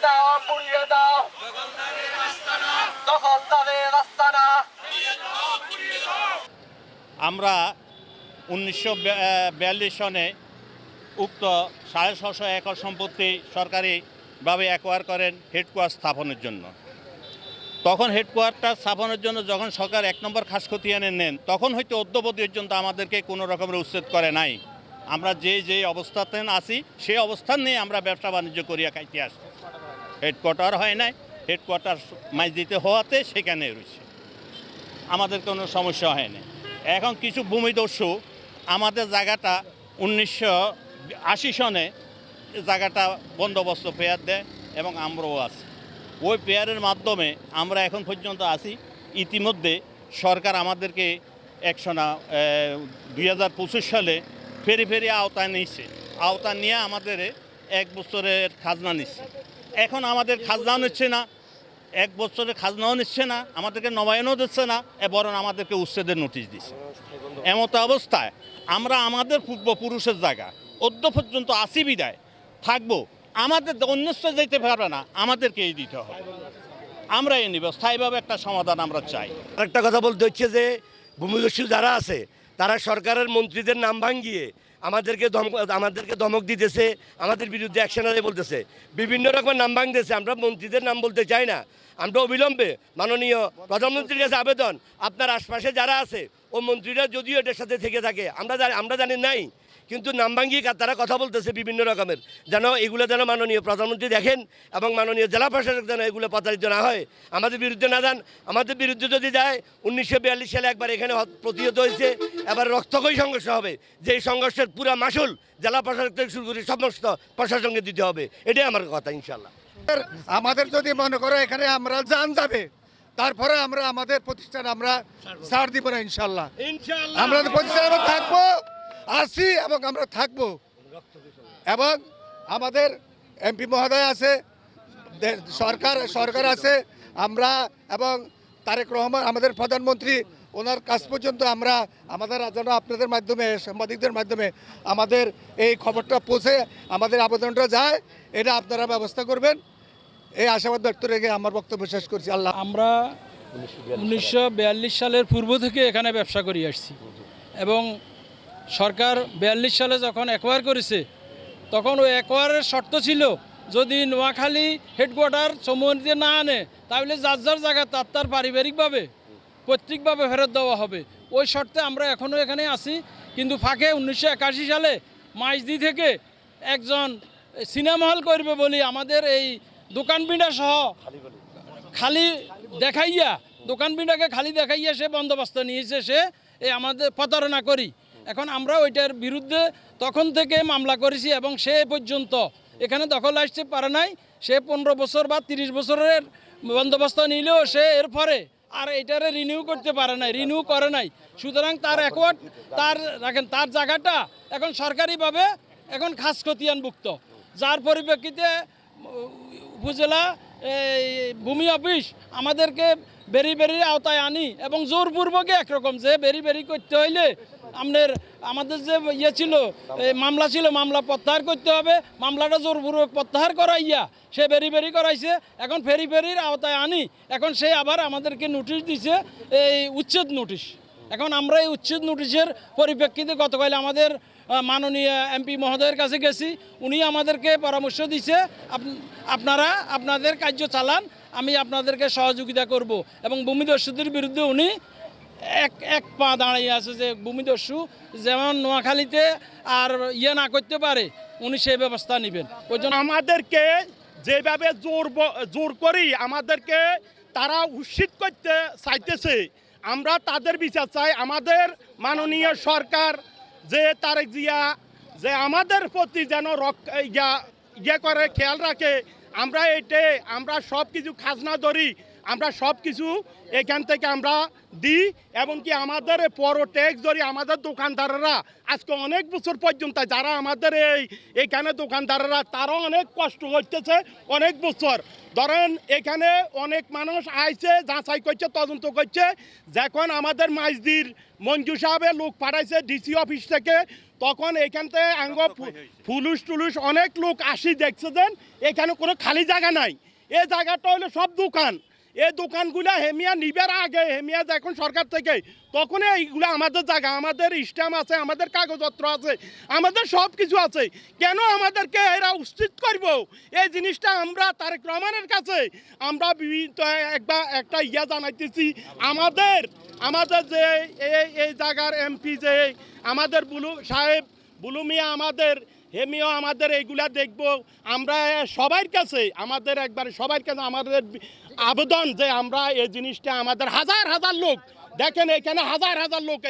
দাও পুড়িয়ে দাও দখলদারের আস্তানা। আমরা 1942 সনে উক্ত 650 একর সম্পত্তি সরকারিভাবে অ্যাকোয়ার করেন হেডকোয়ার্টার স্থাপনের জন্য। তখন হেডকোয়ার্টার স্থাপনের জন্য যখন সরকার 1 নম্বর খাস খতিয়ানে নেন, তখন হয়তো অদ্যবধি পর্যন্ত আমাদেরকে কোনো রকমের উচ্ছেদ করে নাই। আমরা যে অবস্থাতে আছি সেই অবস্থান নিয়ে আমরা ব্যবসা বাণিজ্য করিয়া খাইতে আসি। হেডকোয়ার্টার হয় নাই, হেডকোয়ার্টার মাইজদিতে হওয়াতে সেখানে রয়েছে, আমাদের কোনো সমস্যা হয়নি। এখন কিছু ভূমিদস্যু আমাদের জায়গাটা 1980 সনে জায়গাটা বন্দোবস্ত পেয়ার দেয় এবং আমরাও আছি। ওই পেয়ারের মাধ্যমে আমরা এখন পর্যন্ত আছি। ইতিমধ্যে সরকার আমাদেরকে 2025 সালে ফেরি আওতায় নিচ্ছে। আওতা নিয়ে আমাদের 1 বছরের খাজনা নিচ্ছে। এখন আমাদের খাজনাও নিচ্ছে না, 1 বছরের খাজনাও নিচ্ছে না, আমাদেরকে নবায়নও দিচ্ছে না, বরং আমাদেরকে উচ্ছেদের নোটিশ দিচ্ছে। এমত অবস্থায় আমরা আমাদের পূর্বপুরুষের জায়গা অদ্য পর্যন্ত আসি বিদায় থাকবো, আমাদের অন্যস্ত যেতে পারবে না, আমাদেরকেই দিতে হবে। আমরা এই নিব স্থায়ীভাবে একটা সমাধান আমরা চাই। আরেকটা কথা বলতে হচ্ছে যে ভূমিদস্যু যারা আছে তারা সরকারের মন্ত্রীদের নাম ভাঙিয়ে আমাদেরকে ধমক দিতেছে, আমাদের বিরুদ্ধে অ্যাকশন আদায় বলতেছে, বিভিন্ন রকমের নাম ভাঙতেছে। আমরা মন্ত্রীদের নাম বলতে চাই না। আমরা অবিলম্বে মাননীয় প্রধানমন্ত্রীর কাছে আবেদন, আপনার আশপাশে যারা আছে ও মন্ত্রীরা যদিও এটার সাথে থেকে থাকে, আমরা জানি নাই, কিন্তু নাম ভাঙিয়ে তারা কথা বলতেছে বিভিন্ন রকমের, যেন এগুলো যেন মাননীয় প্রধানমন্ত্রী দেখেন এবং মাননীয় জেলা প্রশাসক যেন এগুলো প্রতারিত না হয়, আমাদের বিরুদ্ধে না যান। আমাদের বিরুদ্ধে যদি যায়, 1942 সালে একবার এখানে প্রতিহত হয়েছে, এবার রক্তক্ষয়ী সংঘর্ষ হবে, যেই সংঘর্ষের পুরা মাসুল জেলা প্রশাসক থেকে শুরু করে সমস্ত প্রশাসনকে দিতে হবে। এটাই আমার কথা। ইনশাল্লাহ আমাদের যদি মনে করো এখানে আমরা জান যাবে, তারপরে আমরা আমাদের প্রতিষ্ঠান আমরা ছাড় দিব না। ইনশাল্লাহ আমরা প্রতিষ্ঠানে থাকবো, আসি এবং আমরা থাকবো। এবং আমাদের এমপি মহোদয় আছে, সরকার আছে, আমরা এবং তারেক রহমান আমাদের প্রধানমন্ত্রী, ওনার কাছ পর্যন্ত আমরা আমাদের যেন আপনাদের মাধ্যমে, সাংবাদিকদের মাধ্যমে আমাদের এই খবরটা পৌঁছে আমাদের আবেদনটা যায়, এটা আপনারা ব্যবস্থা করবেন। এই আশাবাদ ব্যক্ত রেখে আমার বক্তব্য শেষ করছি। আল্লাহ। আমরা 1942 সালের পূর্ব থেকে এখানে ব্যবসা করে আসছি এবং সরকার 42 সালে যখন অ্যাকোয়ার করেছে, তখন ওই অ্যাকোয়ারের শর্ত ছিল যদি নোয়াখালী হেডকোয়ার্টার সম্মতিতে না আনে, তাহলে যার জায়গা তার পারিবারিকভাবে পৈতৃকভাবে ফেরত দেওয়া হবে। ওই শর্তে আমরা এখনও এখানে আছি। কিন্তু ফাঁকে 1981 সালে মাইজদি থেকে একজন সিনেমা হল করবে বলি আমাদের এই দোকান বিন্ডা সহ খালি দেখাইয়া, দোকান বিন্ডাকে খালি দেখাইয়া সে বন্দোবস্ত নিয়েছে, সে আমাদের প্রতারণা করি। এখন আমরা ওইটার বিরুদ্ধে তখন থেকে মামলা করেছি এবং সে পর্যন্ত এখানে দখল আসতে পারে নাই। সে 15 বছর বা 30 বছরের বন্দোবস্ত নিলেও সে এরপরে আর এটারে রিনিউ করতে পারে নাই, রিনিউ করে নাই। সুতরাং তার অ্যাকোয়ার্ড তার জায়গাটা এখন সরকারিভাবে এখন খাস খতিয়ানভুক্ত, যার পরিপ্রেক্ষিতে উপজেলা ভূমি অফিস আমাদেরকে বেরি আওতায় আনি এবং জোরপূর্বকে একরকম যে বেরি করতে হইলে আমাদের যে ছিল মামলা ছিল, মামলা প্রত্যাহার করতে হবে। মামলাটা জোরপূর্বক প্রত্যাহার করাইয়া সে বেরি করাইছে। এখন ফেরির আওতায় আনি, এখন সে আবার আমাদেরকে নোটিশ দিছে, এই উচ্ছেদ নোটিশ। এখন আমরা এই উচ্ছেদ নোটিশের পরিপ্রেক্ষিতে গতকাল আমাদের মাননীয় এমপি মহোদয়ের কাছে গেছি, উনি আমাদেরকে পরামর্শ দিছে আপনারা আপনাদের কার্য চালান, আমি আপনাদেরকে সহযোগিতা করব। এবং ভূমিদস্যুদের বিরুদ্ধে উনি এক পা দাঁড়িয়ে আছে যে ভূমিদস্যু যেমন নোয়াখালীতে আর না করতে পারে, উনি সেই ব্যবস্থা নেবেন। ওই জন্য আমাদেরকে যেভাবে জোর করি আমাদেরকে তারা উচ্ছেদ করতে চাইতেছে, আমরা তাদের বিচার চাই। আমাদের মাননীয় সরকার যে তারেক জিয়া যে আমাদের প্রতি যেন ইয়ে করে, খেয়াল রাখে। আমরা সব কিছু খাজনা ধরি, আমরা সব কিছু এখান থেকে আমরা দিই, এবং কি আমাদের পরো ট্যাক্স ধরি আমাদের দোকানদাররা আজকে অনেক বছর পর্যন্ত যারা আমাদের এখানে দোকানদাররা তারাও অনেক কষ্ট করতেছে অনেক বছর। ধরেন এখানে অনেক মানুষ আইছে, যাচাই করছে, তদন্ত করছে। যখন আমাদের মাইজদির মঞ্জু সাহেবের লোক পাঠাইছে ডিসি অফিস থেকে, তখন এখান থেকে পুলিশ টুলুস অনেক লোক আসি দেখছে দেন এখানে কোনো খালি জায়গা নাই। এই জায়গাটা হলো সব দোকান। এই দোকানগুলো হেমিয়া নিবার আগে, হেমিয়া যখন সরকার থেকে, তখন এইগুলো আমাদের জায়গা, আমাদের স্ট্যাম্প আছে, আমাদের কাগজপত্র আছে, আমাদের সব কিছু আছে। কেন আমাদেরকে এরা উচিত করব এই জিনিসটা? আমরা তারেক রহমানের কাছে আমরা একটা ইয়া জানাইতেছি, আমাদের যে এই জায়গার এমপি যে আমাদের বুলু সাহেব, বুলু মিয়া আমাদের, হেমিও আমাদের এইগুলা দেখব। আমরা সবার কাছে সবার কাছে আমাদের আবেদন যে আমরা এই জিনিসটা, আমাদের হাজার হাজার লোক দেখেন এখানে হাজার হাজার লোক